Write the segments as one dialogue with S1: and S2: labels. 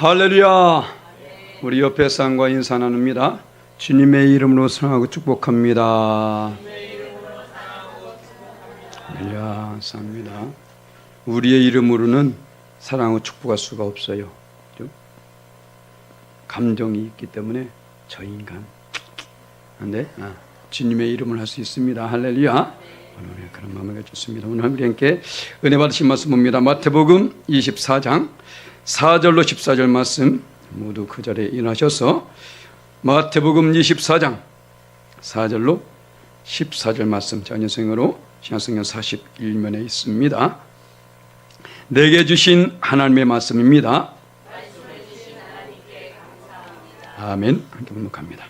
S1: 할렐루야. 우리 옆에 사람과 인사 나눕니다. 주님의 이름으로 사랑하고 축복합니다. 할렐루야. 감사합니다. 우리의 이름으로는 사랑하고 축복할 수가 없어요. 그렇죠? 감정이 있기 때문에 저 인간 근데 주님의 이름을 할 수 있습니다. 할렐루야. 오늘 그런 마음을 가졌습니다. 오늘 우리 함께 은혜 받으신 말씀 봅니다. 마태복음 24장 4절로 14절 말씀 모두 그 자리에 일어나셔서 마태복음 24장 4절로 14절 말씀 전연성으로 신약성경 41면에 있습니다. 내게 주신 하나님의 말씀입니다. 아멘. 함께 번복합니다.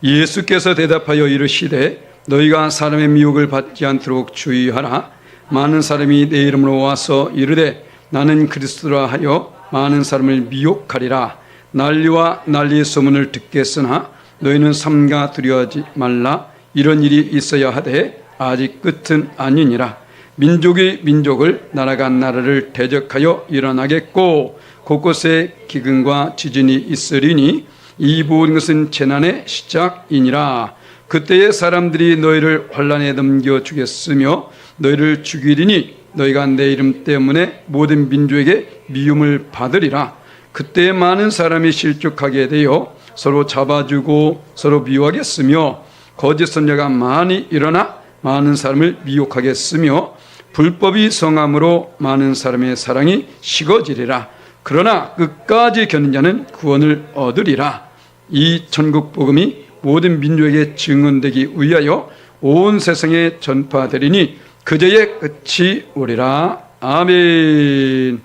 S1: 예수께서 대답하여 이르시되 너희가 사람의 미혹을 받지 않도록 주의하라. 많은 사람이 내 이름으로 와서 이르되 나는 그리스도라 하여 많은 사람을 미혹하리라. 난리와 난리의 소문을 듣겠으나 너희는 삼가 두려워하지 말라. 이런 일이 있어야 하되 아직 끝은 아니니라. 민족이 민족을 나라가 나라를 대적하여 일어나겠고 곳곳에 기근과 지진이 있으리니 이 모든 것은 재난의 시작이니라. 그때에 사람들이 너희를 환난에 넘겨주겠으며 너희를 죽이리니 너희가 내 이름 때문에 모든 민족에게 미움을 받으리라. 그때 많은 사람이 실족하게 되어 서로 잡아주고 서로 미워하겠으며 거짓 선자가 많이 일어나 많은 사람을 미혹하겠으며 불법이 성함으로 많은 사람의 사랑이 식어지리라. 그러나 끝까지 견딘 자는 구원을 얻으리라. 이 천국 복음이 모든 민족에게 증언되기 위하여 온 세상에 전파되리니 그제의 끝이 오리라. 아멘.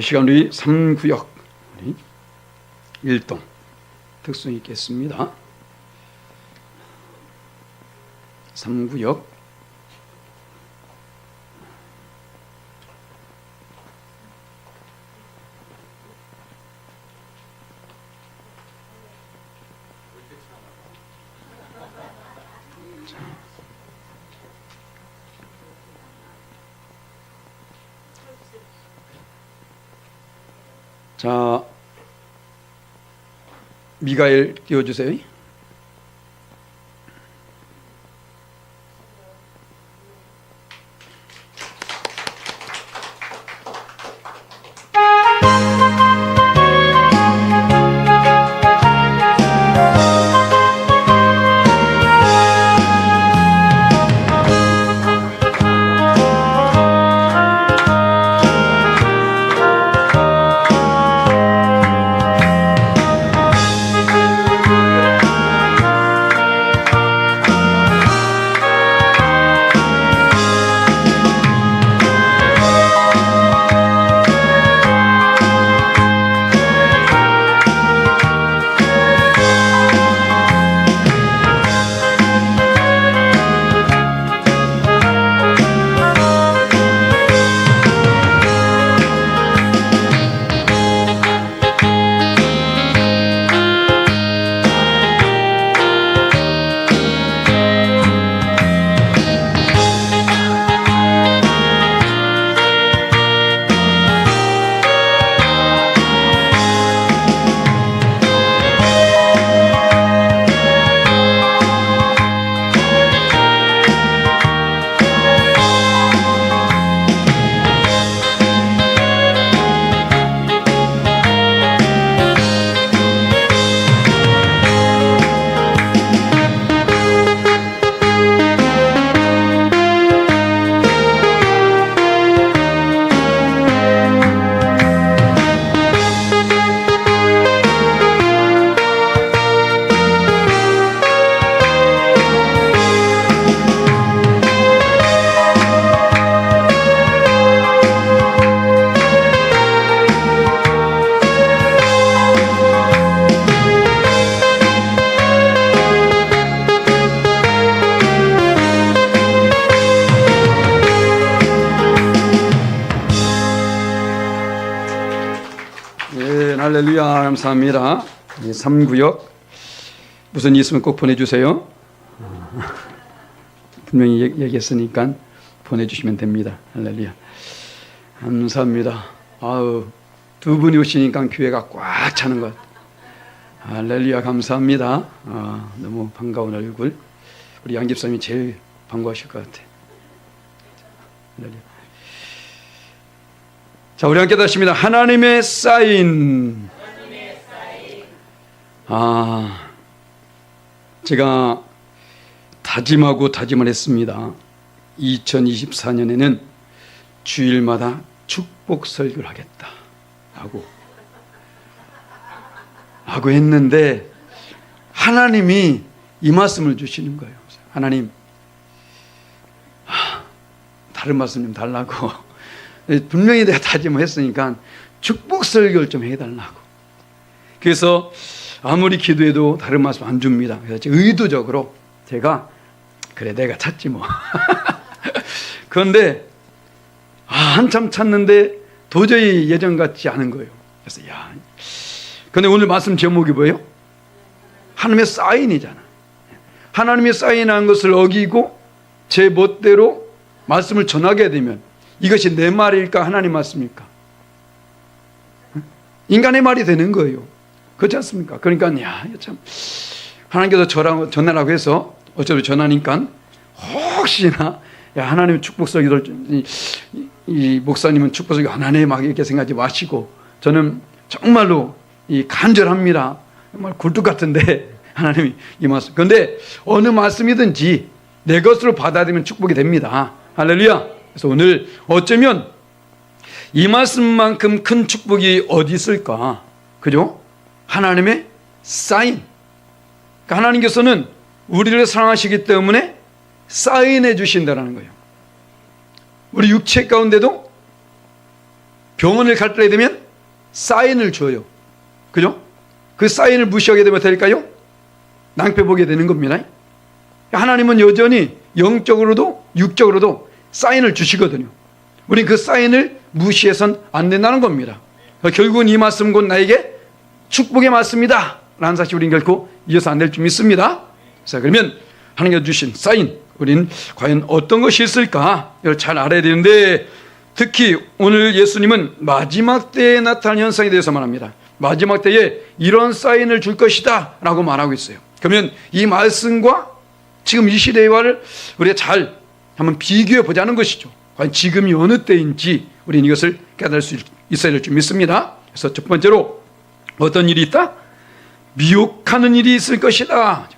S1: 시간 우리 3구역 우리 1동 특성 있겠습니다. 3구역 자, 미가엘 띄워주세요. 할렐루야. 감사합니다. 3구역 무슨 일 있으면 꼭 보내주세요. 분명히 얘기했으니까 보내주시면 됩니다. 할렐루야. 감사합니다. 두 분이 오시니까 교회가 꽉 차는 것. 할렐루야, 감사합니다. 너무 반가운 얼굴. 우리 양 집사님이 제일 반가우실 것 같아. 할렐루야. 자, 우리 함께 다십니다. 하나님의 사인. 제가 다짐하고 다짐을 했습니다. 2024년에는 주일마다 축복 설교를 하겠다 하고 했는데 하나님이 이 말씀을 주시는 거예요. 하나님, 다른 말씀 좀 달라고. 분명히 내가 다짐을 했으니까 축복 설교를 좀 해달라고. 그래서 아무리 기도해도 다른 말씀 안 줍니다. 그래서 의도적으로 제가 그래 내가 찾지 뭐. 그런데 한참 찾는데 도저히 예전 같지 않은 거예요. 그래서 근데 오늘 말씀 제목이 뭐예요? 하나님의 사인이잖아. 하나님의 사인한 것을 어기고 제 멋대로 말씀을 전하게 되면 이것이 내 말일까 하나님 말씀일까? 인간의 말이 되는 거예요. 그렇지 않습니까? 그러니까 참 하나님께서 저랑 전하라고 해서 어차피 전하니까 혹시나 하나님 축복 설교를 이 목사님은 축복 설교 안 하네 막 이렇게 생각하지 마시고 저는 정말로 간절합니다. 정말 굴뚝 같은데 하나님이 이 말씀. 그런데 어느 말씀이든지 내 것으로 받아들이면 축복이 됩니다. 할렐루야. 그래서 오늘 어쩌면 이 말씀만큼 큰 축복이 어디 있을까? 그죠? 하나님의 사인. 그러니까 하나님께서는 우리를 사랑하시기 때문에 사인해 주신다는 거예요. 우리 육체 가운데도 병원을 갈 때 되면 사인을 줘요. 그죠? 그 사인을 무시하게 되면 될까요? 낭패 보게 되는 겁니다. 하나님은 여전히 영적으로도 육적으로도 사인을 주시거든요. 우린 그 사인을 무시해서는 안 된다는 겁니다. 결국은 이 말씀 곧 나에게 축복의 말씀이다 라는 사실 우린 결코 이어서 안 될 줄 믿습니다. 자, 그러면 하나님께서 주신 사인, 우린 과연 어떤 것이 있을까? 이걸 잘 알아야 되는데 특히 오늘 예수님은 마지막 때에 나타난 현상에 대해서 말합니다. 마지막 때에 이런 사인을 줄 것이다 라고 말하고 있어요. 그러면 이 말씀과 지금 이 시대와를 우리가 잘 한번 비교해 보자는 것이죠. 과연 지금이 어느 때인지 우리는 이것을 깨달을 수 있어야 될 줄 믿습니다. 그래서 첫 번째로 어떤 일이 있다? 미혹하는 일이 있을 것이다.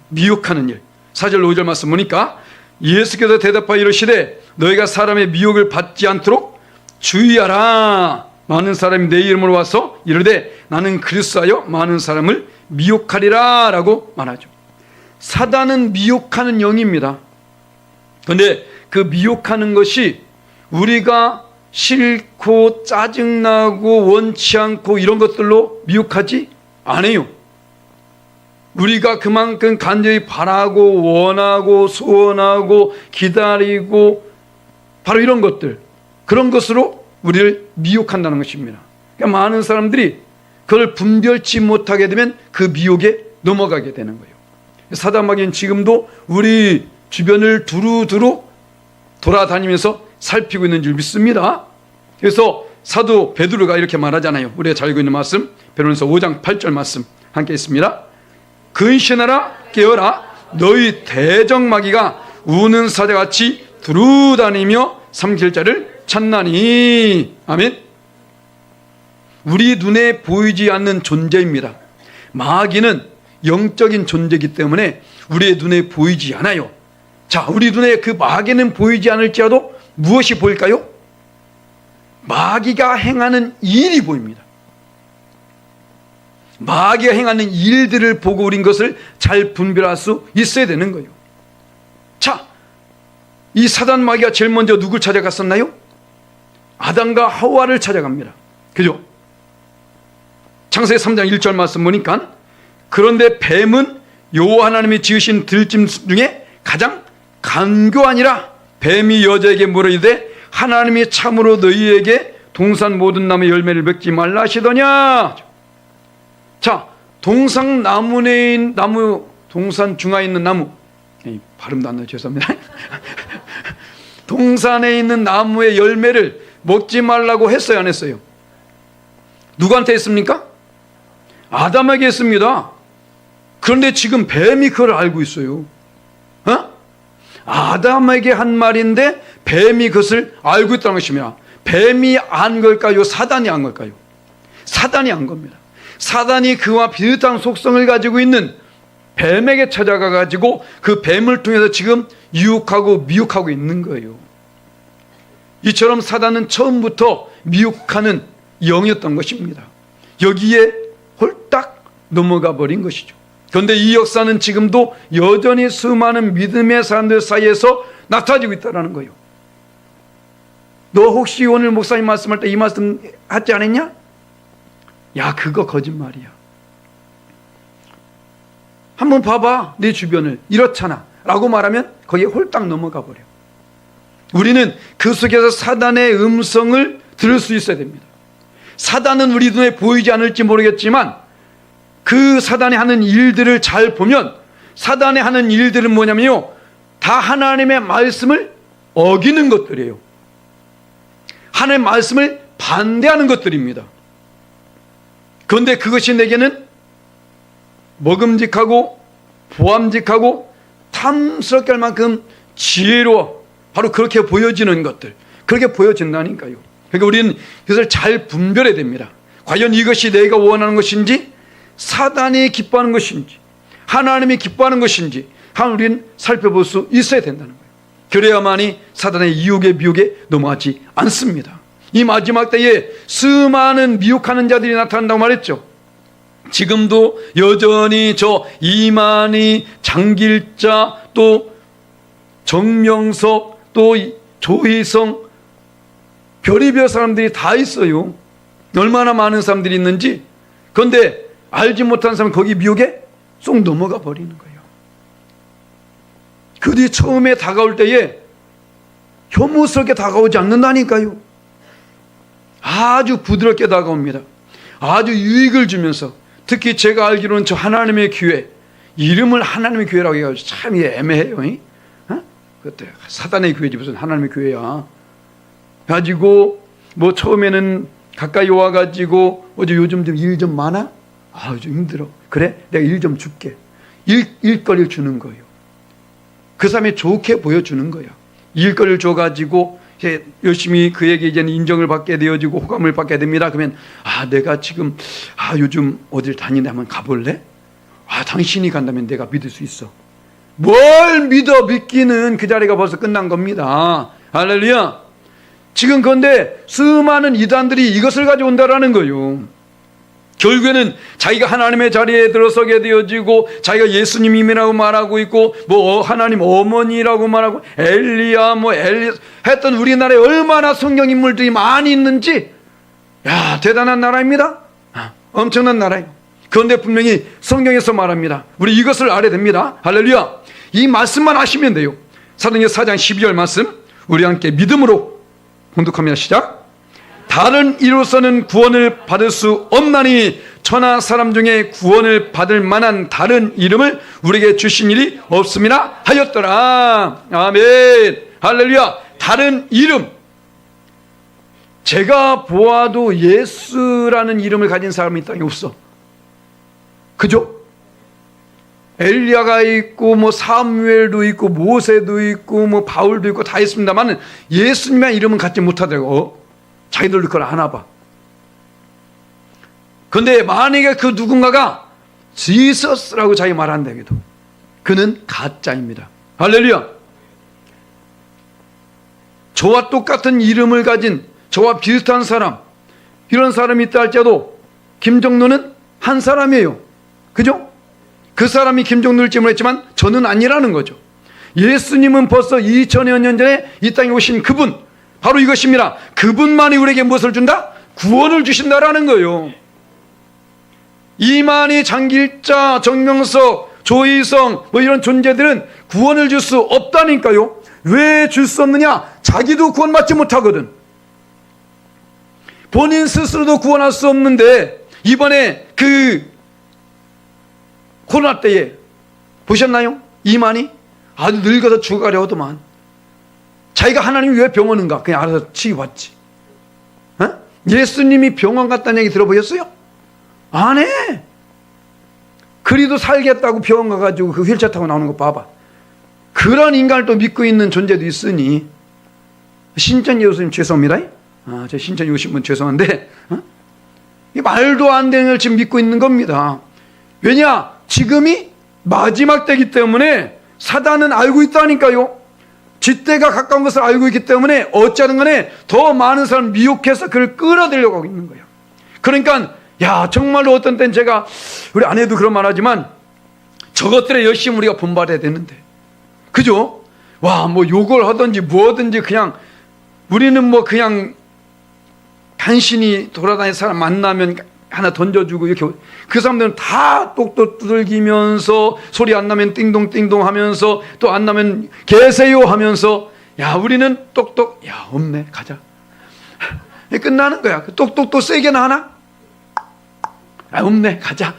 S1: 미혹하는 일. 4절 5절 말씀 보니까 예수께서 대답하여 이르시되 너희가 사람의 미혹을 받지 않도록 주의하라. 많은 사람이 내 이름으로 와서 이르되 나는 그리스도하여 많은 사람을 미혹하리라 라고 말하죠. 사단은 미혹하는 영입니다. 그런데 그 미혹하는 것이 우리가 싫고 짜증나고 원치 않고 이런 것들로 미혹하지 않아요. 우리가 그만큼 간절히 바라고 원하고 소원하고 기다리고 바로 이런 것들, 그런 것으로 우리를 미혹한다는 것입니다. 그러니까 많은 사람들이 그걸 분별치 못하게 되면 그 미혹에 넘어가게 되는 거예요. 사단마귀는 지금도 우리 주변을 두루두루 돌아다니면서 살피고 있는 줄 믿습니다. 그래서 사도 베드로가 이렇게 말하잖아요. 우리가 잘 알고 있는 말씀, 베드로전서 5장 8절 말씀 함께 있습니다. 근신하라 깨어라 너희 대적마귀가 우는 사자같이 두루다니며 삼킬 자를 찾나니. 아멘. 우리 눈에 보이지 않는 존재입니다. 마귀는 영적인 존재이기 때문에 우리의 눈에 보이지 않아요. 자, 우리 눈에 그 마귀는 보이지 않을지라도 무엇이 보일까요? 마귀가 행하는 일이 보입니다. 마귀가 행하는 일들을 보고 우린 것을 잘 분별할 수 있어야 되는 거예요. 자, 이 사단 마귀가 제일 먼저 누굴 찾아갔었나요? 아담과 하와를 찾아갑니다. 그죠? 창세기 3장 1절 말씀 보니까 그런데 뱀은 여호와 하나님이 지으신 들짐 중에 가장 간교하니라. 뱀이 여자에게 물어 이르되 하나님이 참으로 너희에게 동산 모든 나무의 열매를 맺지 말라 하시더냐. 자, 동산 중앙에 있는 나무, 발음도 안 나요. 죄송합니다. 동산에 있는 나무의 열매를 먹지 말라고 했어요, 안 했어요? 누구한테 했습니까? 아담에게 했습니다. 그런데 지금 뱀이 그걸 알고 있어요. 아담에게 한 말인데 뱀이 그것을 알고 있다는 것입니다. 뱀이 안 걸까요? 사단이 안 걸까요? 사단이 안 겁니다. 사단이 그와 비슷한 속성을 가지고 있는 뱀에게 찾아가 가지고 그 뱀을 통해서 지금 유혹하고 미혹하고 있는 거예요. 이처럼 사단은 처음부터 미혹하는 영이었던 것입니다. 여기에 홀딱 넘어가 버린 것이죠. 그런데 이 역사는 지금도 여전히 수많은 믿음의 사람들 사이에서 나타지고 있다는 거예요. 너 혹시 오늘 목사님 말씀할 때 이 말씀 하지 않았냐? 야, 그거 거짓말이야. 한번 봐봐, 내 주변을. 이렇잖아 라고 말하면 거기에 홀딱 넘어가 버려. 우리는 그 속에서 사단의 음성을 들을 수 있어야 됩니다. 사단은 우리 눈에 보이지 않을지 모르겠지만 그 사단이 하는 일들을 잘 보면 사단이 하는 일들은 뭐냐면요, 다 하나님의 말씀을 어기는 것들이에요. 하나님의 말씀을 반대하는 것들입니다. 그런데 그것이 내게는 먹음직하고 보암직하고 탐스럽게 할 만큼 지혜로워, 바로 그렇게 보여지는 것들, 그렇게 보여진다니까요. 그러니까 우리는 그것을 잘 분별해야 됩니다. 과연 이것이 내가 원하는 것인지, 사단이 기뻐하는 것인지, 하나님이 기뻐하는 것인지 우리는 살펴볼 수 있어야 된다는 거예요. 그래야만이 사단의 유혹에 미혹에 넘어가지 않습니다. 이 마지막 때에 수많은 미혹하는 자들이 나타난다고 말했죠. 지금도 여전히 저 이만희, 장길자, 또 정명석, 또 조희성, 별의별 사람들이 다 있어요. 얼마나 많은 사람들이 있는지. 그런데 알지 못한 사람은 거기 미혹에 쏙 넘어가 버리는 거예요. 그 뒤 처음에 다가올 때에 혐오스럽게 다가오지 않는다니까요. 아주 부드럽게 다가옵니다. 아주 유익을 주면서, 특히 제가 알기로는 저 하나님의 교회, 이름을 하나님의 교회라고 해가지고 참 애매해요. 그때 사단의 교회지 무슨 하나님의 교회야. 가지고 뭐 처음에는 가까이 와가지고 어제 요즘 좀 일 좀 많아? 아, 좀 힘들어. 그래? 내가 일 좀 줄게. 일거리를 주는 거예요. 그 사람이 좋게 보여주는 거야. 일거리를 줘가지고 열심히 그에게 이제는 인정을 받게 되어지고 호감을 받게 됩니다. 그러면 내가 지금 요즘 어딜 다니는데 한번 가볼래? 당신이 간다면 내가 믿을 수 있어. 뭘 믿어? 믿기는 그 자리가 벌써 끝난 겁니다. 할렐루야. 지금 그런데 수많은 이단들이 이것을 가져온다라는 거예요. 결국에는 자기가 하나님의 자리에 들어서게 되어지고 자기가 예수님이라고 말하고 있고 뭐 하나님 어머니라고 말하고 엘리야 했던 우리나라에 얼마나 성경 인물들이 많이 있는지, 야, 대단한 나라입니다. 엄청난 나라예요. 그런데 분명히 성경에서 말합니다. 우리 이것을 알아야 됩니다. 할렐루야. 이 말씀만 아시면 돼요. 사도행전 4장 12절 말씀 우리 함께 믿음으로 봉독합니다. 시작. 다른 이로서는 구원을 받을 수 없나니 천하 사람 중에 구원을 받을 만한 다른 이름을 우리에게 주신 일이 없음이라 하였더라. 아멘. 할렐루야. 다른 이름. 제가 보아도 예수라는 이름을 가진 사람이 이 땅에 없어. 그죠? 엘리야가 있고 뭐 사무엘도 있고 모세도 있고 뭐 바울도 있고 다 있습니다만 예수님의 이름은 갖지 못하더라고. 자기들도 그걸 아나 봐. 그런데 만약에 그 누군가가 지서스라고 자기 말한다 해도 그는 가짜입니다. 할렐루야. 저와 똑같은 이름을 가진 저와 비슷한 사람, 이런 사람이 있다 할지라도 김정로는 한 사람이에요. 그죠? 그 사람이 김정로를 질문했지만 저는 아니라는 거죠. 예수님은 벌써 2000여 년 전에 이 땅에 오신 그분, 바로 이것입니다. 그분만이 우리에게 무엇을 준다? 구원을 주신다라는 거예요. 이만희, 장길자, 정명석, 조희성 뭐 이런 존재들은 구원을 줄 수 없다니까요. 왜 줄 수 없느냐? 자기도 구원받지 못하거든. 본인 스스로도 구원할 수 없는데 이번에 그 코로나 때에 보셨나요? 이만희 아주 늙어서 죽어가려 하더만. 자기가 하나님이 왜 병원인가? 그냥 알아서 치유받지. 예수님이 병원 갔다는 얘기 들어보셨어요? 안 해. 그리도 살겠다고 병원 가가지고 그 휠체어 타고 나오는 거 봐봐. 그런 인간을 또 믿고 있는 존재도 있으니, 신천 예수님 죄송합니다. 저 신천에 오신 분 죄송한데, 이 말도 안 되는 걸 지금 믿고 있는 겁니다. 왜냐? 지금이 마지막 때이기 때문에 사단은 알고 있다니까요. 쥐때가 가까운 것을 알고 있기 때문에 어찌하든 간에 더 많은 사람을 미혹해서 그를 끌어들이려고 하고 있는 거예요. 그러니까 야, 정말로 어떤 때는 제가 우리 아내도 그런 말 하지만 저것들에 열심히 우리가 분발해야 되는데, 그죠? 와, 뭐 욕을 하든지 뭐든지 그냥 우리는 뭐 그냥 간신히 돌아다니는 사람 만나면 하나 던져주고 이렇게, 그 사람들은 다 똑똑 두들기면서 소리 안 나면 띵동띵동 하면서 또 안 나면 계세요 하면서, 야, 우리는 똑똑, 야, 없네, 가자. 끝나는 거야. 똑똑 또 세게나 하나? 없네, 가자.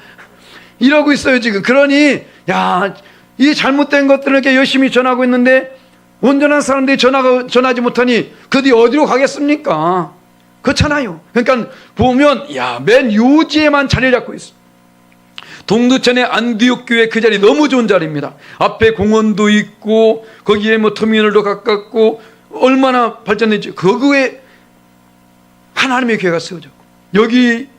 S1: 이러고 있어요 지금. 그러니 야, 이 잘못된 것들을 이렇게 열심히 전하고 있는데 온전한 사람들이 전하지 못하니 그들이 어디로 가겠습니까? 그렇잖아요. 그러니까 보면 야, 맨 요지에만 자리를 잡고 있어. 동두천의 안디옥 교회 그 자리 너무 좋은 자리입니다. 앞에 공원도 있고 거기에 뭐 터미널도 가깝고 얼마나 발전됐지. 거기에 하나님의 교회가 세워졌고, 여기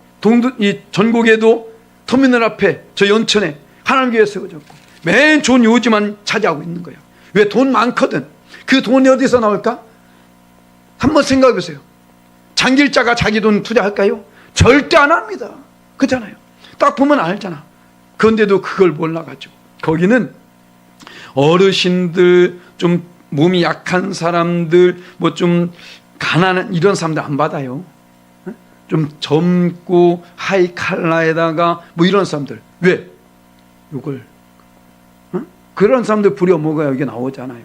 S1: 이 전국에도 터미널 앞에 저 연천에 하나님 교회 세워졌고, 맨 좋은 요지만 차지하고 있는 거예요. 왜? 돈 많거든. 그 돈이 어디서 나올까? 한번 생각해 보세요. 장길자가 자기 돈 투자할까요? 절대 안 합니다. 그렇잖아요. 딱 보면 알잖아. 그런데도 그걸 몰라가지고 거기는 어르신들, 좀 몸이 약한 사람들, 뭐 좀 가난한 이런 사람들 안 받아요. 좀 젊고 하이 칼라에다가 뭐 이런 사람들. 왜? 이걸 그런 사람들 부려먹어야 이게 나오잖아요.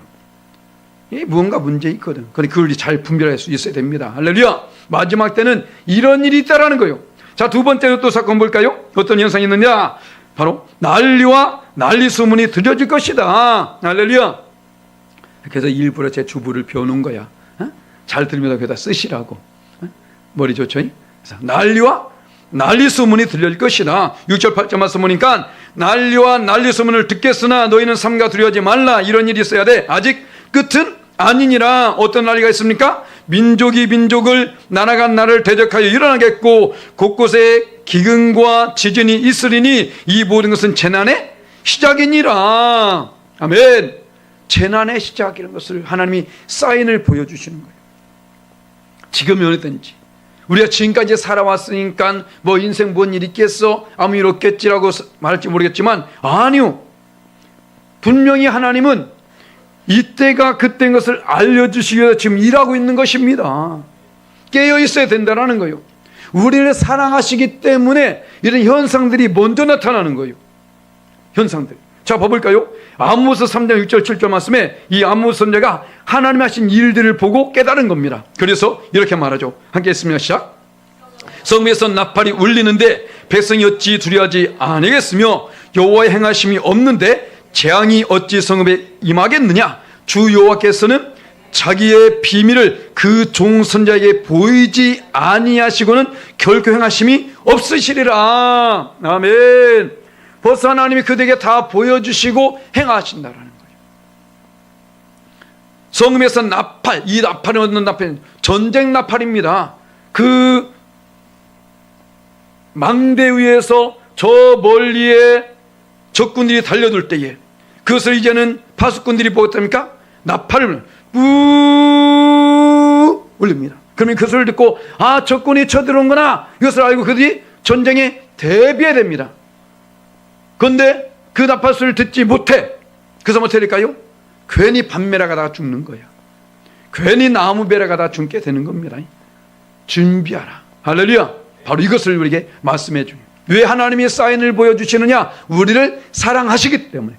S1: 이 무언가 문제 있거든. 그러니 그걸 잘 분별할 수 있어야 됩니다. 할렐루야. 마지막 때는 이런 일이 있다라는 거예요. 자, 두 번째로 또 사건 볼까요? 어떤 현상이 있느냐? 바로 난리와 난리 소문이 들려질 것이다. 할렐루야. 그래서 일부러 제 주부를 배워놓은 거야. 잘 들으면 거기다 쓰시라고. 머리 좋죠? 그래서 난리와 난리 소문이 들려질 것이다. 6절 8절 말씀 보니까 난리와 난리 소문을 듣겠으나 너희는 삼가 두려워하지 말라. 이런 일이 있어야 돼. 아직 끝은 아니니라. 어떤 난리가 있습니까? 민족이 민족을, 나라가 나라를 대적하여 일어나겠고 곳곳에 기근과 지진이 있으리니 이 모든 것은 재난의 시작이니라. 아멘. 재난의 시작이라는 것을 하나님이 사인을 보여주시는 거예요. 지금이 어디든지 우리가 지금까지 살아왔으니까 뭐 인생 뭔 일 있겠어? 아무 일 없겠지라고 말할지 모르겠지만 아니요. 분명히 하나님은 이때가 그때인 것을 알려주시기 위해서 지금 일하고 있는 것입니다. 깨어 있어야 된다는 거예요. 우리를 사랑하시기 때문에 이런 현상들이 먼저 나타나는 거예요. 현상들. 자, 봐볼까요? 아모스 3장 6절 7절 말씀에 이 아모스 선지자가 하나님이 하신 일들을 보고 깨달은 겁니다. 그래서 이렇게 말하죠. 함께 했습니다. 시작. 성읍에서 나팔이 울리는데 백성이 어찌 두려워하지 아니겠으며 여호와의 행하심이 없는데 재앙이 어찌 성읍에 임하겠느냐? 주 여호와께서는 자기의 비밀을 그 종 선지자에게 보이지 아니하시고는 결코 행하심이 없으시리라. 아멘. 벌써 하나님이 그들에게 다 보여주시고 행하신다라는 거예요. 성읍에서 나팔, 이 나팔은 어떤 나팔? 전쟁 나팔입니다. 그 망대 위에서 저 멀리에 적군들이 달려들 때에 그것을 이제는 파수꾼들이 보고 있답니까? 나팔을 뿌 울립니다. 그러면 그 소리를 듣고 아, 적군이 쳐들어온구나, 이것을 알고 그들이 전쟁에 대비해야 됩니다. 그런데 그 나팔 소리를 듣지 못해. 그래서 어떻게 될까요? 괜히 밤매라 가다가 죽는 거야. 괜히 나무배라 가다가 죽게 되는 겁니다. 준비하라. 할렐루야. 바로 이것을 우리에게 말씀해 주요. 왜 하나님이 사인을 보여주시느냐? 우리를 사랑하시기 때문에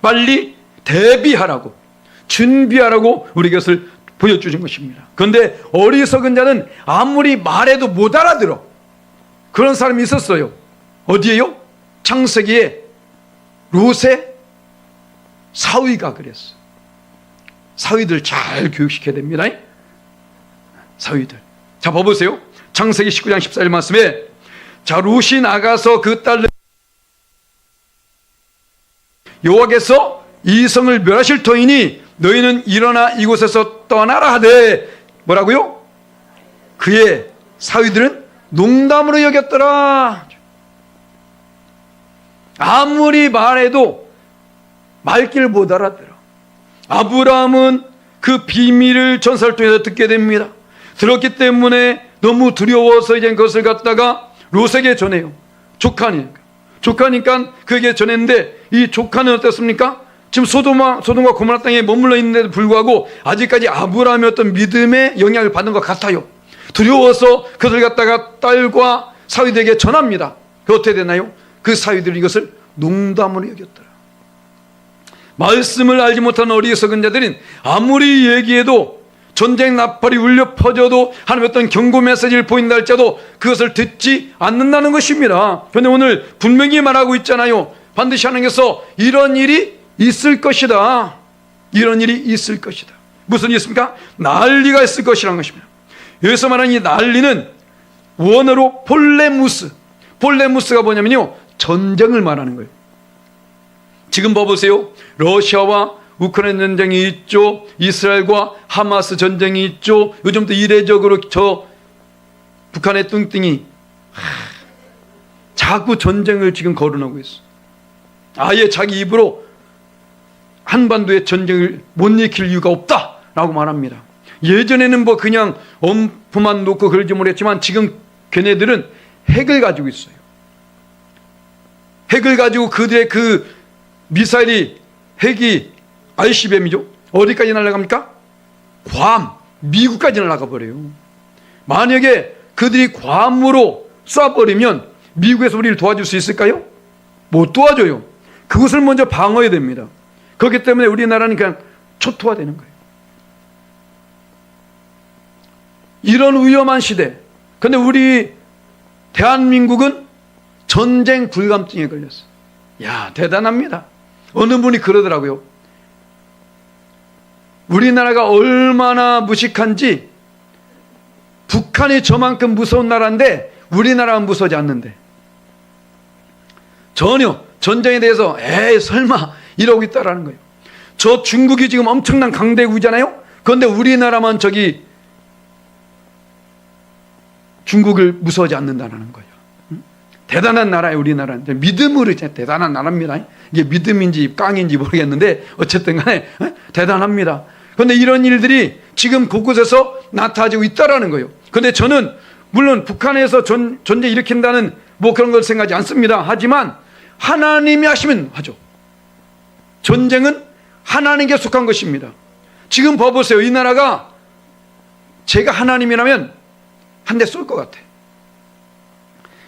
S1: 빨리 대비하라고, 준비하라고 우리 것을 보여주신 것입니다. 그런데 어리석은 자는 아무리 말해도 못 알아들어. 그런 사람이 있었어요. 어디에요? 창세기에 롯의 사위가 그랬어. 사위들 잘 교육시켜야 됩니다. 사위들. 자, 봐보세요. 창세기 19장 14절 말씀에 자 룻이 나가서 그 딸을 여호와께서 이 성을 멸하실 터이니 너희는 일어나 이곳에서 떠나라 하되 뭐라고요? 그의 사위들은 농담으로 여겼더라. 아무리 말해도 말귀를 못 알아들어. 아브라함은 그 비밀을 전사를 통해서 듣게 됩니다. 들었기 때문에 너무 두려워서 이제 그것을 갖다가 롯에게 전해요. 조카니까 그에게 전했는데 이 조카는 어땠습니까? 지금 소돔과 고모라 땅에 머물러 있는데도 불구하고 아직까지 아브라함의 어떤 믿음의 영향을 받는 것 같아요. 두려워서 그것을 갖다가 딸과 사위들에게 전합니다. 그 어떻게 되나요? 그 사위들이 이것을 농담으로 여겼더라. 말씀을 알지 못하는 어리석은 자들은 아무리 얘기해도 전쟁 나팔이 울려 퍼져도 하나님의 어떤 경고 메시지를 보인다 할지라도 그것을 듣지 않는다는 것입니다. 그런데 오늘 분명히 말하고 있잖아요. 반드시 하나님께서 이런 일이 있을 것이다. 이런 일이 있을 것이다. 무슨 일이 있습니까? 난리가 있을 것이라는 것입니다. 여기서 말하는 이 난리는 원어로 폴레무스가 뭐냐면요, 전쟁을 말하는 거예요. 지금 봐보세요. 러시아와 우크라이나 전쟁이 있죠. 이스라엘과 하마스 전쟁이 있죠. 요즘도 이례적으로 저 북한의 뚱뚱이 자꾸 전쟁을 지금 거론하고 있어. 아예 자기 입으로 한반도의 전쟁을 못 일으킬 이유가 없다라고 말합니다. 예전에는 뭐 그냥 엄포만 놓고 그러지 못했지만 지금 걔네들은 핵을 가지고 있어요. 핵을 가지고 그들의 그 미사일이 핵이 ICBM이죠. 어디까지 날아갑니까? 괌, 미국까지 날아가버려요. 만약에 그들이 괌으로 쏴버리면 미국에서 우리를 도와줄 수 있을까요? 못 도와줘요. 그것을 먼저 방어해야 됩니다. 그렇기 때문에 우리나라는 그냥 초토화되는 거예요. 이런 위험한 시대. 근데 우리 대한민국은 전쟁 불감증에 걸렸어요. 야, 대단합니다. 어느 분이 그러더라고요. 우리나라가 얼마나 무식한지 북한이 저만큼 무서운 나라인데 우리나라는 무서워하지 않는데 전혀 전쟁에 대해서 설마 이러고 있다라는 거예요. 저 중국이 지금 엄청난 강대국이잖아요. 그런데 우리나라만 저기 중국을 무서워하지 않는다는 거예요. 대단한 나라예요. 우리나라는 믿음으로 대단한 나라입니다. 이게 믿음인지 깡인지 모르겠는데 어쨌든 간에 대단합니다. 그런데 이런 일들이 지금 곳곳에서 나타나고 있다라는 거예요. 그런데 저는 물론 북한에서 전쟁 일으킨다는 뭐 그런 걸 생각하지 않습니다. 하지만 하나님이 하시면 하죠. 전쟁은 하나님께 속한 것입니다. 지금 봐보세요. 이 나라가 제가 하나님이라면 한 대 쏠 것 같아.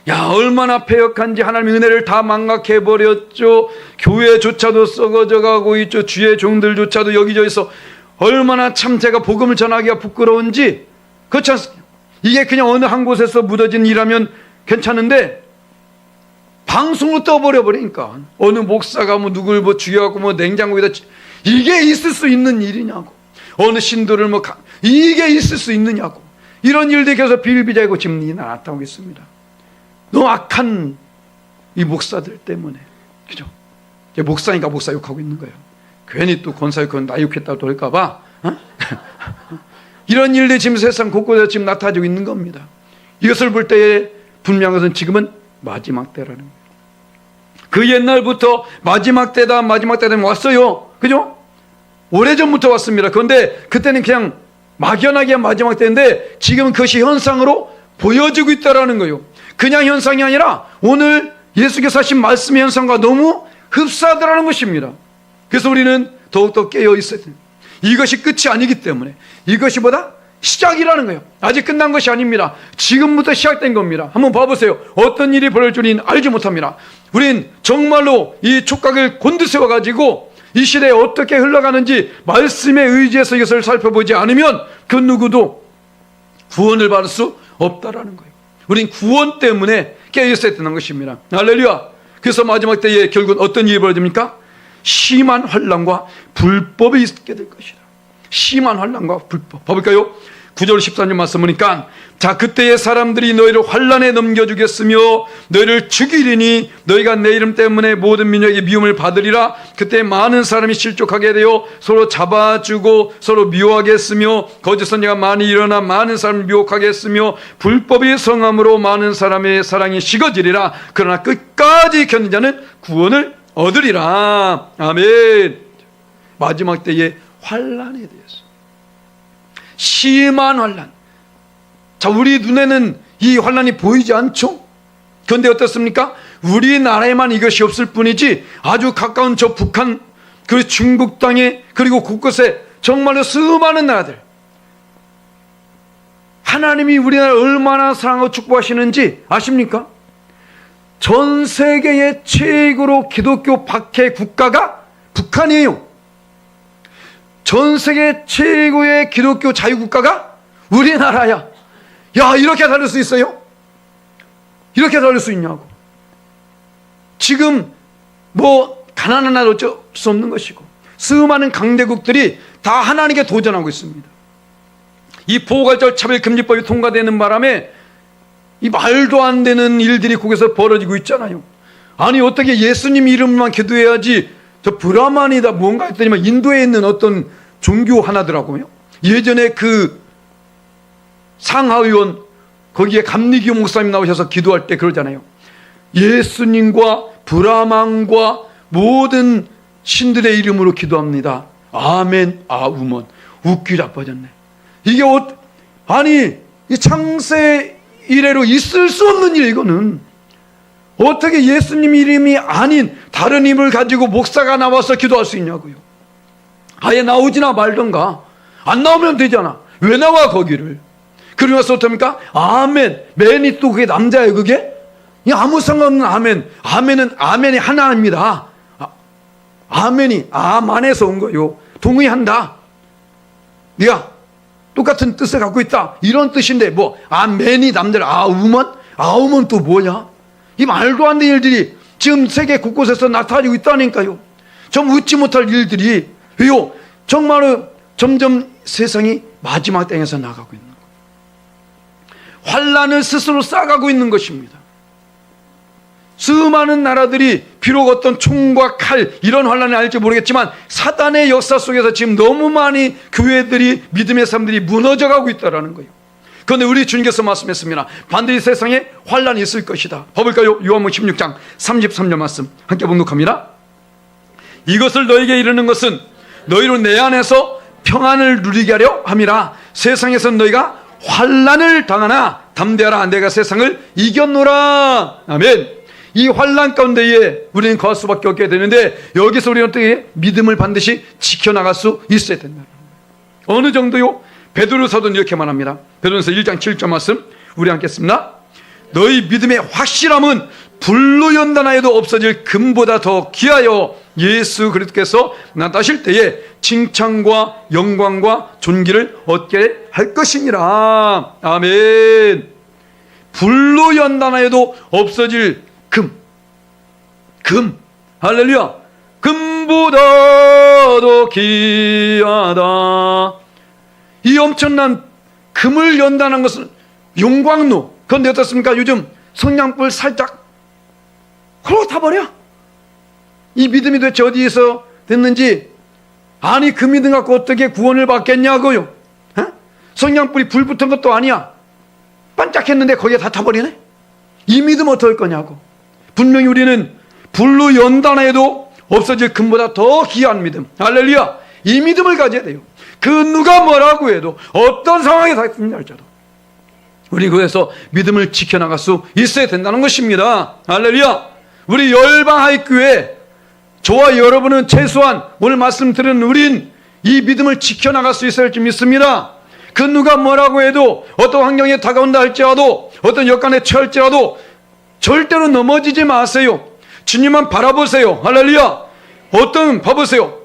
S1: 야, 얼마나 패역한지 하나님의 은혜를 다 망각해버렸죠. 교회조차도 썩어져 가고 있죠. 주의 종들조차도 여기저기서 얼마나 참 제가 복음을 전하기가 부끄러운지. 그렇지 않습니까? 이게 그냥 어느 한 곳에서 묻어진 일이라면 괜찮은데 방송으로 떠버려버리니까 어느 목사가 뭐 누굴 뭐 죽여갖고 뭐 냉장고에다 이게 있을 수 있는 일이냐고. 어느 신도를 뭐 이게 있을 수 있느냐고. 이런 일들이 계속 비일비재하고 지금 나타나고 있습니다. 너무 악한 이 목사들 때문에. 그죠? 목사니까 목사 욕하고 있는 거예요. 괜히 또 권사욕 나 욕했다고 돌까봐. 이런 일들이 지금 세상 곳곳에 지금 나타나고 있는 겁니다. 이것을 볼 때에 분명한 것은 지금은 마지막 때라는 거예요. 그 옛날부터 마지막 때다 왔어요. 그죠? 오래전부터 왔습니다. 그런데 그때는 그냥 막연하게 마지막 때인데 지금은 그것이 현상으로 보여지고 있다는 거예요. 그냥 현상이 아니라 오늘 예수께서 하신 말씀의 현상과 너무 흡사하다는 것입니다. 그래서 우리는 더욱더 깨어 있어야 됩니다. 이것이 끝이 아니기 때문에 이것이 뭐다? 시작이라는 거예요. 아직 끝난 것이 아닙니다. 지금부터 시작된 겁니다. 한번 봐보세요. 어떤 일이 벌어질 줄은 알지 못합니다. 우린 정말로 이 촉각을 곤두세워가지고 이 시대에 어떻게 흘러가는지 말씀에 의지해서 이것을 살펴보지 않으면 그 누구도 구원을 받을 수 없다라는 거예요. 우린 구원 때문에 깨어있어야 되는 것입니다. 할렐루야. 그래서 마지막 때에 결국 어떤 일이 벌어집니까? 심한 환난과 불법이 있게 될 것이다. 심한 환난과 불법. 봐볼까요? 9절 14절 말씀 보니까 자 그때의 사람들이 너희를 환란에 넘겨주겠으며 너희를 죽이리니 너희가 내 이름 때문에 모든 민족에게 미움을 받으리라. 그때 많은 사람이 실족하게 되어 서로 잡아주고 서로 미워하게 했으며 거짓 선지자가 많이 일어나 많은 사람을 미혹하게 했으며 불법이 성함으로 많은 사람의 사랑이 식어지리라. 그러나 끝까지 견딘 자는 구원을 얻으리라. 아멘. 마지막 때의 환란에 대해서, 심한 환란. 자, 우리 눈에는 이 환란이 보이지 않죠? 그런데 어떻습니까? 우리나라에만 이것이 없을 뿐이지 아주 가까운 저 북한, 그리고 중국 땅에, 그리고 곳곳에 정말로 수많은 나라들, 하나님이 우리나라를 얼마나 사랑하고 축복하시는지 아십니까? 전 세계의 최고로 기독교 박해 국가가 북한이에요. 전 세계 최고의 기독교 자유국가가 우리나라야. 야, 이렇게 다를 수 있어요? 이렇게 다를 수 있냐고. 지금 뭐 가난한 나라 어쩔 수 없는 것이고 수많은 강대국들이 다 하나님께 도전하고 있습니다. 이 포괄적 차별금지법이 통과되는 바람에 이 말도 안 되는 일들이 거기서 벌어지고 있잖아요. 아니 어떻게 예수님 이름만 기도해야지 저 브라만이다 뭔가 했더니만 인도에 있는 어떤 종교 하나더라고요. 예전에 그 상하의원 거기에 감리교 목사님 나오셔서 기도할 때 그러잖아요. 예수님과 브라만과 모든 신들의 이름으로 기도합니다. 아멘, 아우먼. 웃기 자빠졌네. 이게 아니 이 창세 이래로 있을 수 없는 일. 이거는 어떻게 예수님 이름이 아닌 다른 이름을 가지고 목사가 나와서 기도할 수 있냐고요. 아예 나오지나 말던가. 안 나오면 되잖아. 왜 나와 거기를. 그리고 나서 어떻습니까? 아멘. 맨이 또 그게 남자예요 그게? 아무 상관없는 아멘. 아멘이 하나입니다. 아멘이 아만에서 온 거요. 동의한다. 네가 똑같은 뜻을 갖고 있다. 이런 뜻인데 뭐 아멘이 남자를 아우먼 또 뭐냐? 이 말도 안 되는 일들이 지금 세계 곳곳에서 나타나고 있다니까요. 좀 웃지 못할 일들이. 왜요? 정말로 점점 세상이 마지막 땅에서 나가고 있는 거예요. 환란을 스스로 쌓아가고 있는 것입니다. 수많은 나라들이 비록 어떤 총과 칼 이런 환란을 알지 모르겠지만 사단의 역사 속에서 지금 너무 많이 교회들이 믿음의 사람들이 무너져가고 있다는 거예요. 그런데 우리 주님께서 말씀했습니다. 반드시 세상에 환란이 있을 것이다. 봐볼까요? 요한복음 16장 33절 말씀 함께 봉독합니다. 이것을 너에게 이르는 것은 너희로 내 안에서 평안을 누리게 하려 함이라. 세상에서 너희가 환란을 당하나 담대하라. 내가 세상을 이겼노라. 아멘. 이 환란 가운데에 우리는 거할 수밖에 없게 되는데 여기서 우리는 어떻게 믿음을 반드시 지켜나갈 수 있어야 된다. 어느 정도요? 베드로서도 이렇게 말합니다. 베드로서 1장 7절 말씀 우리 함께 읽습니다. 너희 믿음의 확실함은 불로 연단하여도 없어질 금보다 더 귀하여 예수 그리스도께서 나타나실 때에 칭찬과 영광과 존귀를 얻게 할 것이니라. 아멘. 불로 연단하여도 없어질 금. 할렐루야. 금보다 더 귀하다. 이 엄청난 금을 연단한 것은 용광로. 그런데 어떻습니까? 요즘 성냥불 살짝 그러고 타버려. 이 믿음이 도대체 어디에서 됐는지. 아니 그 믿음 갖고 어떻게 구원을 받겠냐고요. 성냥불이 불 붙은 것도 아니야. 반짝했는데 거기에 다 타버리네. 이 믿음 어떨 거냐고. 분명히 우리는 불로 연단해도 없어질 금보다 더 귀한 믿음. 할렐루야. 이 믿음을 가져야 돼요. 그 누가 뭐라고 해도 어떤 상황에 닥치는지 알자도 우리 그래서 믿음을 지켜나갈 수 있어야 된다는 것입니다. 할렐루야. 우리 열방하이교회 저와 여러분은 최소한 오늘 말씀 들은 우린 이 믿음을 지켜나갈 수 있어야 할 줄 믿습니다. 그 누가 뭐라고 해도 어떤 환경에 다가온다 할지라도 어떤 역간에 처할지라도 절대로 넘어지지 마세요. 주님만 바라보세요. 할렐루야. 봐보세요.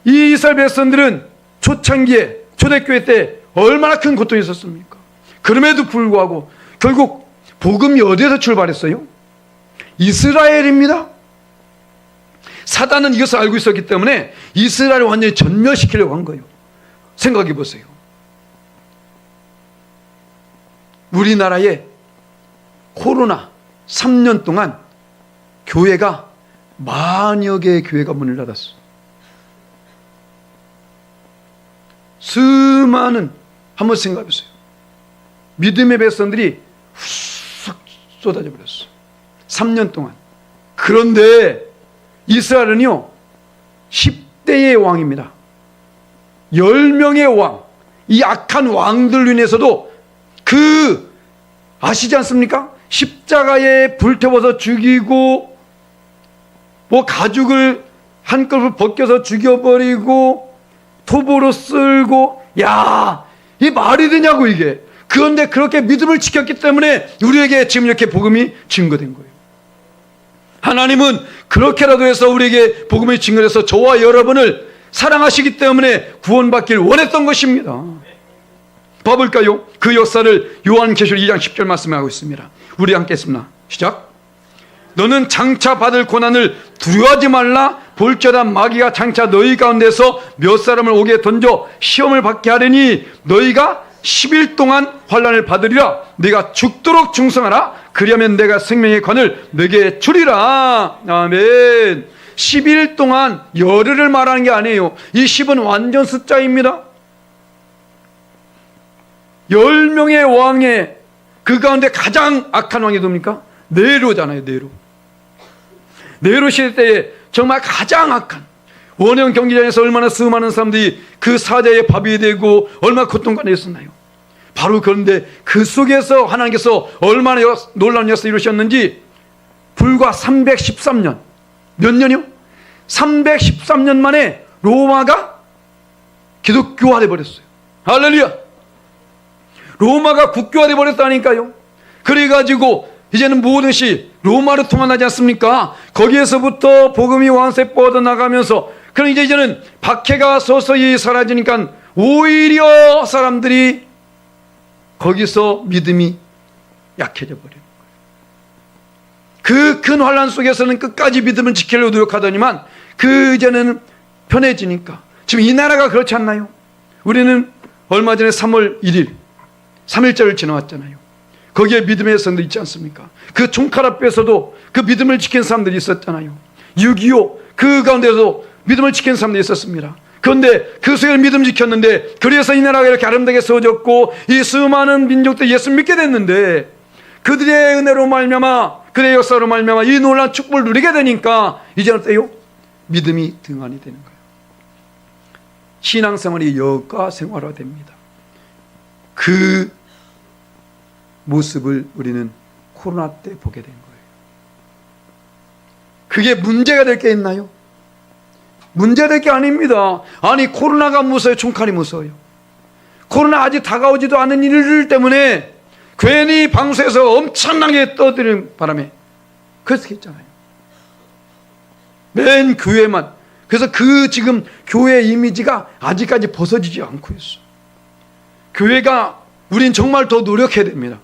S1: 이 이스라엘 백성들은 초창기에 초대교회 때 얼마나 큰 고통이 있었습니까? 그럼에도 불구하고 결국 복음이 어디에서 출발했어요? 이스라엘입니다. 사단은 이것을 알고 있었기 때문에 이스라엘을 완전히 전멸시키려고 한 거예요. 생각해 보세요. 우리나라에 코로나 3년 동안 교회가 만여 개의 교회가 문을 닫았어. 수많은, 한번 생각해보세요. 믿음의 백성들이 훅 쏟아져 버렸어. 3년 동안. 그런데 이스라엘은요 10대의 왕입니다. 10명의 왕, 이 악한 왕들로 인해서도 아시지 않습니까? 십자가에 불태워서 죽이고, 가죽을 한꺼풀 벗겨서 죽여버리고, 톱으로 쓸고, 이 말이 되냐고 이게. 그런데 그렇게 믿음을 지켰기 때문에 우리에게 지금 이렇게 복음이 증거된 거예요. 하나님은 그렇게라도 해서 우리에게 복음이 증거해서 저와 여러분을 사랑하시기 때문에 구원받기를 원했던 것입니다. 봐볼까요? 그 역사를 요한계시록 2장 10절 말씀하고 있습니다. 우리 함께 했습니다. 시작. 너는 장차 받을 고난을 두려워하지 말라. 볼지어다 마귀가 장차 너희 가운데서 몇 사람을 오게 던져 시험을 받게 하려니 너희가 10일 동안 환난을 받으리라. 네가 죽도록 충성하라. 그리하면 내가 생명의 관을 네게 주리라. 아멘. 10일 동안 열흘을 말하는 게 아니에요. 이 10은 완전 숫자입니다. 10명의 왕의 그 가운데 가장 악한 왕이 누굽니까? 네로잖아요. 네로 시대 때에 정말 가장 악한, 원형 경기장에서 얼마나 수많은 사람들이 그 사자의 밥이 되고 얼마나 고통받았었나요? 바로 그런데 그 속에서 하나님께서 얼마나 놀라운 역사를 이루셨는지, 불과 313년, 몇 년이요? 313년 만에 로마가 기독교화돼 버렸어요. 할렐루야! 로마가 국교화돼 버렸다니까요. 그래가지고 이제는 모든 것이 로마로 통한하지 않습니까? 거기에서부터 복음이 왕세 뻗어나가면서, 그럼 이제는 박해가 서서히 사라지니까 오히려 사람들이 거기서 믿음이 약해져 버리는 거예요. 그 큰 환란 속에서는 끝까지 믿음을 지키려고 노력하더니만 이제는 편해지니까. 지금 이 나라가 그렇지 않나요? 우리는 얼마 전에 3월 1일 3일절을 지나왔잖아요. 거기에 믿음의 성도 있지 않습니까? 그 총칼 앞에서도 그 믿음을 지킨 사람들이 있었잖아요. 6.25 그 가운데서 믿음을 지킨 사람들이 있었습니다. 그런데 그 속에 믿음 지켰는데, 그래서 이 나라가 이렇게 아름다게 세워졌고 이 수많은 민족들이 예수 믿게 됐는데, 그들의 은혜로 말미암아, 그들의 역사로 말미암아 이 놀라운 축복을 누리게 되니까 이제는 어때요? 믿음이 등한이 되는 거예요. 신앙생활이 여가생활화됩니다. 그 모습을 우리는 코로나 때 보게 된 거예요. 그게 문제가 될 게 있나요? 문제될 게 아닙니다. 아니, 코로나가 무서워요? 총칼이 무서워요? 코로나 아직 다가오지도 않은 일 때문에 괜히 방송에서 엄청나게 떠드는 바람에 그렇게 했잖아요. 맨 교회만. 그래서 지금 교회 이미지가 아직까지 벗어지지 않고 있어. 교회가, 우린 정말 더 노력해야 됩니다.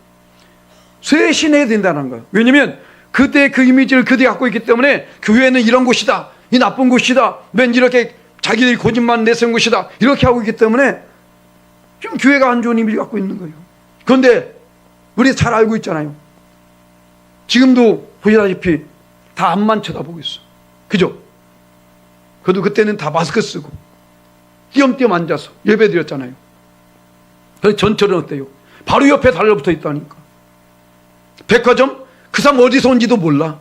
S1: 쇄신해야 된다는 거예요. 왜냐면 그때 그 이미지를 그들이 갖고 있기 때문에 교회는 이런 곳이다, 이 나쁜 곳이다, 맨 이렇게 자기들이 고집만 내세운 곳이다, 이렇게 하고 있기 때문에 지금 교회가 안 좋은 이미지를 갖고 있는 거예요. 그런데 우리 잘 알고 있잖아요. 지금도 보시다시피 다 앞만 쳐다보고 있어. 그죠? 그래도 그때는 다 마스크 쓰고 띄엄띄엄 앉아서 예배 드렸잖아요. 그래서 전철은 어때요? 바로 옆에 달라붙어 있다니까. 백화점? 그 사람 어디서 온지도 몰라.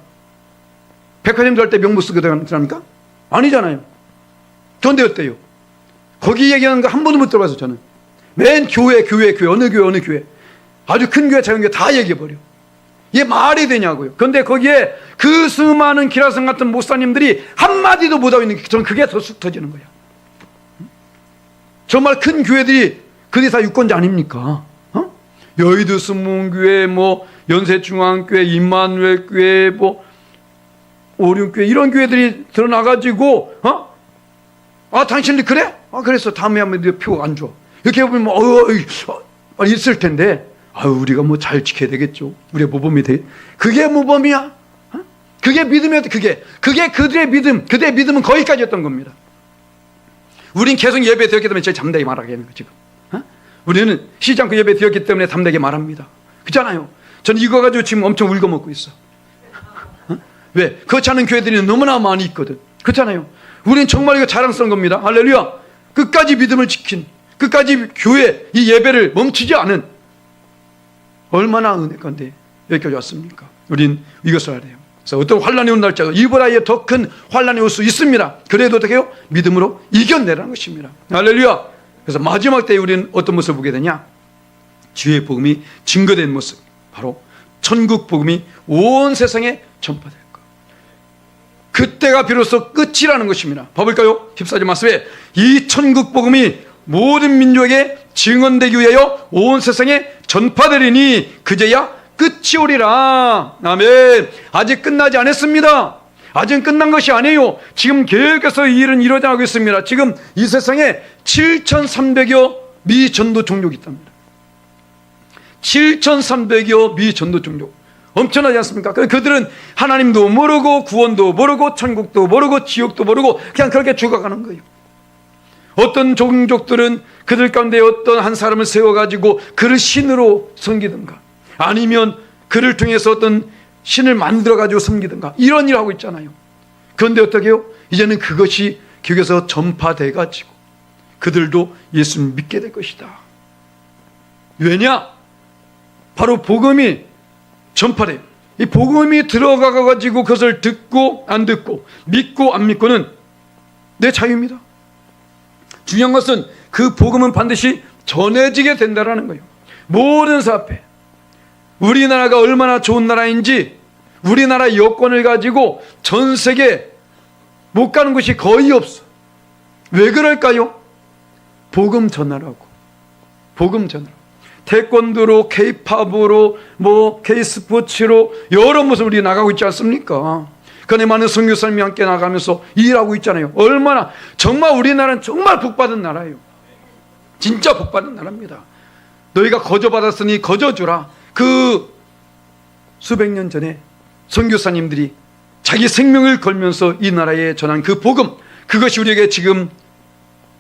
S1: 백화점 갈 때 명부 쓰고 들어갑니까? 아니잖아요. 그런데 어때요? 거기 얘기하는 거 한 번도 못 들어봐서 저는. 맨 교회, 어느 교회. 아주 큰 교회, 작은 교회 다 얘기해버려. 이게 말이 되냐고요. 그런데 거기에 그 수많은 기라성 같은 목사님들이 한마디도 못하고 있는 게, 저는 그게 더 쑥 터지는 거야. 정말 큰 교회들이 그게 다 유권자 아닙니까? 여의도 순문교회, 연세중앙교회, 임마누엘교회, 오륜교회, 이런 교회들이 드러나가지고, 당신들 그래? 그래서 다음에 한번 표 안 줘. 이렇게 보면, 있을 텐데, 우리가 잘 지켜야 되겠죠. 우리의 모범이 돼. 그게 모범이야? 그게 믿음이었다, 그게 그들의 믿음, 그들의 믿음은 거기까지였던 겁니다. 우린 계속 예배 드렸기 때문에 제일 담대하게 말하게 하는 거예요, 지금. 우리는 쉬지 않고 예배 드렸기 때문에 담대하게 말합니다. 그렇잖아요. 전 이거 가지고 지금 엄청 울거먹고 있어. 왜? 그렇지 않은 교회들이 너무나 많이 있거든. 그렇잖아요. 우리는 정말 이거 자랑스러운 겁니다. 할렐루야. 끝까지 믿음을 지킨, 끝까지 교회 이 예배를 멈추지 않은, 얼마나 은혜 가운데 여기까지 왔습니까? 우린 이것을 알아야 돼요. 그래서 어떤 환란이 온 날짜가 이보다 더 큰 환란이 올 수 있습니다. 그래도 어떻게 해요? 믿음으로 이겨내라는 것입니다. 할렐루야. 그래서 마지막 때에 우리는 어떤 모습을 보게 되냐? 주의 복음이 증거된 모습, 바로 천국 복음이 온 세상에 전파될 것. 그때가 비로소 끝이라는 것입니다. 봐볼까요? 14절 말씀에 이 천국 복음이 모든 민족에게 증언되기 위하여 온 세상에 전파되리니 그제야 끝이 오리라. 아멘. 아직 끝나지 않았습니다. 아직 끝난 것이 아니에요. 지금 계속해서 이 일은 일어나고 있습니다. 지금 이 세상에 7,300여 미전도 종족이 있답니다. 7,300여 미전도 종족. 엄청나지 않습니까? 그들은 하나님도 모르고 구원도 모르고 천국도 모르고 지옥도 모르고 그냥 그렇게 죽어가는 거예요. 어떤 종족들은 그들 가운데 어떤 한 사람을 세워가지고 그를 신으로 섬기든가, 아니면 그를 통해서 어떤 신을 만들어가지고 섬기든가, 이런 일을 하고 있잖아요. 그런데 어떻게 해요? 이제는 그것이 교회에서 전파돼가지고 그들도 예수를 믿게 될 것이다. 왜냐? 바로 복음이 전파돼요. 이 복음이 들어가가지고 그것을 듣고 안 듣고 믿고 안 믿고는 내 자유입니다. 중요한 것은 그 복음은 반드시 전해지게 된다는 거예요. 모든 사람 앞에. 우리나라가 얼마나 좋은 나라인지 우리나라 여권을 가지고 전 세계 못 가는 곳이 거의 없어. 왜 그럴까요? 복음 전하라고. 복음 전하라고. 태권도로, K-팝으로, K-스포츠로 여러 모습 우리 나가고 있지 않습니까? 그런데 많은 선교사님이 함께 나가면서 일하고 있잖아요. 얼마나, 정말 우리나라는 정말 복받은 나라예요. 진짜 복받은 나라입니다. 너희가 거저받았으니 거저주라. 그 수백 년 전에 선교사님들이 자기 생명을 걸면서 이 나라에 전한 그 복음, 그것이 우리에게 지금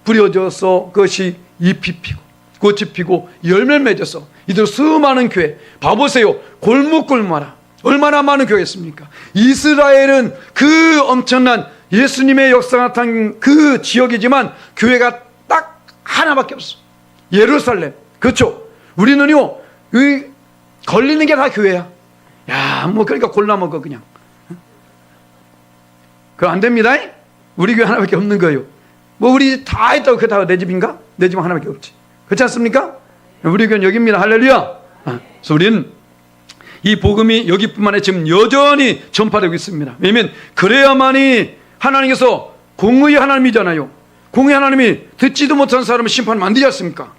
S1: 뿌려져서 그것이 잎이 피고 꽃이 피고 열매를 맺어서 이들 수많은 교회, 봐보세요. 골목골마다 얼마나 많은 교회가 있습니까? 이스라엘은 그 엄청난 예수님의 역사가 나타난 그 지역이지만 교회가 딱 하나밖에 없어. 예루살렘. 그렇죠? 우리는요, 걸리는 게 다 교회야. 야, 그러니까 골라 먹어 그냥. 그거 안 됩니다. 우리 교회 하나밖에 없는 거예요. 우리 다 있다고 그게 다 내 집인가? 내 집은 하나밖에 없지. 그렇지 않습니까? 우리 교회는 여기입니다. 할렐루야. 그래서 우리는 이 복음이 여기뿐만 아니라 지금 여전히 전파되고 있습니다. 왜냐하면 그래야만이 하나님께서 공의의 하나님이잖아요. 공의의 하나님이 듣지도 못한 사람을 심판하면 안 되지 않습니까?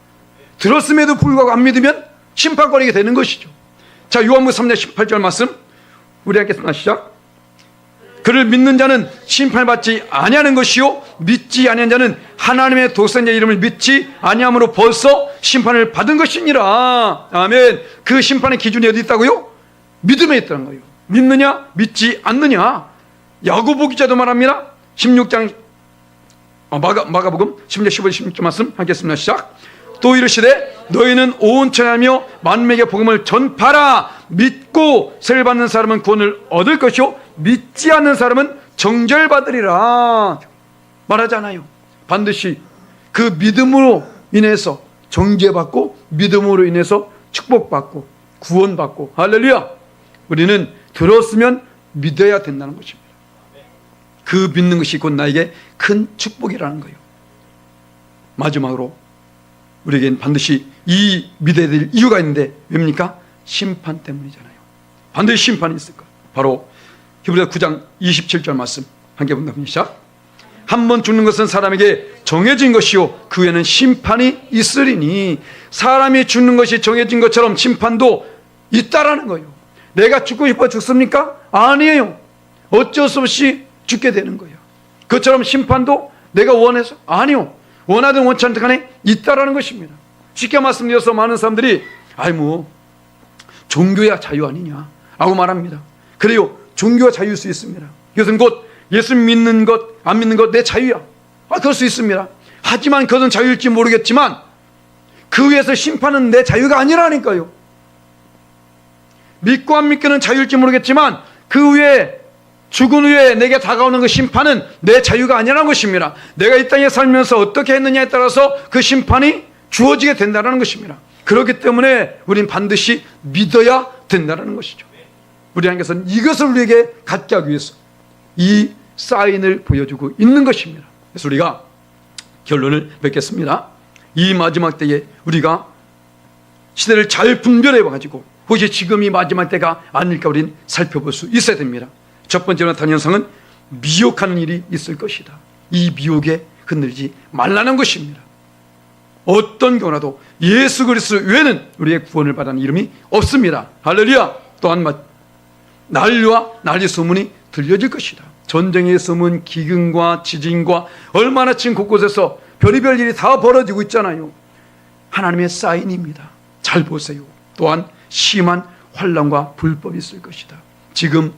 S1: 들었음에도 불구하고 안 믿으면 심판거리게 되는 것이죠. 자, 요한복음 3장 18절 말씀 우리 하겠습니다. 시작. 그를 믿는 자는 심판받지 아니하는 것이요 믿지 아니하는 자는 하나님의 독생자 이름을 믿지 아니함으로 벌써 심판을 받은 것이니라. 아멘. 그 심판의 기준이 어디 있다고요? 믿음에 있다는 거예요. 믿느냐 믿지 않느냐. 야고보 기자도 말합니다. 16장 마가복음 10장 15절 16절 말씀 하겠습니다. 시작. 또 이르시되 너희는 온 천하며 만민에게 복음을 전파라. 믿고 세를 받는 사람은 구원을 얻을 것이요 믿지 않는 사람은 정죄받으리라 말하잖아요. 반드시 그 믿음으로 인해서 정죄받고 믿음으로 인해서 축복받고 구원받고, 할렐루야. 우리는 들었으면 믿어야 된다는 것입니다. 그 믿는 것이 곧 나에게 큰 축복이라는 거예요. 마지막으로 우리에겐 반드시 이 믿어야 될 이유가 있는데 왜입니까? 심판 때문이잖아요. 반드시 심판이 있을 거예요. 바로 히브리서 9장 27절 말씀 함께 본다면 시작. 한 번 죽는 것은 사람에게 정해진 것이요 그 후에는 심판이 있으리니. 사람이 죽는 것이 정해진 것처럼 심판도 있다라는 거예요. 내가 죽고 싶어 죽습니까? 아니에요. 어쩔 수 없이 죽게 되는 거예요. 그것처럼 심판도 내가 원해서? 아니요. 원하든 원치 않든 간에 있다라는 것입니다. 쉽게 말씀드려서 많은 사람들이 종교야 자유 아니냐 라고 말합니다. 그래요. 종교가 자유일 수 있습니다. 이것은 곧 예수 믿는 것 안 믿는 것 내 자유야. 그럴 수 있습니다. 하지만 그것은 자유일지 모르겠지만 그 위에서 심판은 내 자유가 아니라니까요. 믿고 안 믿고는 자유일지 모르겠지만 그 후에 죽은 후에 내게 다가오는 그 심판은 내 자유가 아니라는 것입니다. 내가 이 땅에 살면서 어떻게 했느냐에 따라서 그 심판이 주어지게 된다는 것입니다. 그렇기 때문에 우린 반드시 믿어야 된다는 것이죠. 우리 하나님께서는 이것을 우리에게 갖게 하기 위해서 이 사인을 보여주고 있는 것입니다. 그래서 우리가 결론을 맺겠습니다. 이 마지막 때에 우리가 시대를 잘 분별해 가지고 혹시 지금이 마지막 때가 아닐까 우린 살펴볼 수 있어야 됩니다. 첫 번째로 나타난 현상은 미혹하는 일이 있을 것이다. 이 미혹에 흔들리지 말라는 것입니다. 어떤 경우라도 예수 그리스도 외에는 우리의 구원을 받는 이름이 없습니다. 할렐루야. 또한 난리와 난리 소문이 들려질 것이다. 전쟁의 소문, 기근과 지진과 얼마나 지금 곳곳에서 별의별 일이 다 벌어지고 있잖아요. 하나님의 사인입니다. 잘 보세요. 또한 심한 환난과 불법이 있을 것이다. 지금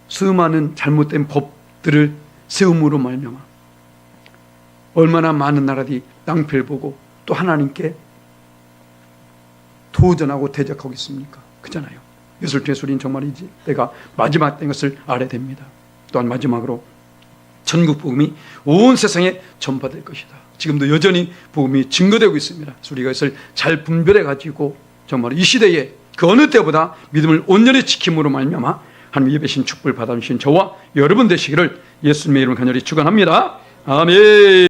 S1: 수많은 잘못된 법들을 세움으로 말미암아 얼마나 많은 나라들이 낭패를 보고 또 하나님께 도전하고 대적하고 있습니까? 그잖아요. 이것을 통해서 우리는 정말 이제 때가 마지막 때인 것을 알아야 됩니다. 또한 마지막으로 전국 복음이 온 세상에 전파될 것이다. 지금도 여전히 복음이 증거되고 있습니다. 그래서 우리가 이것을 잘 분별해 가지고 정말 이 시대에 그 어느 때보다 믿음을 온전히 지킴으로 말미암아 하나님의 예배신 축복을 받아주신 저와 여러분 되시기를 예수님의 이름으로 간절히 축원합니다. 아멘.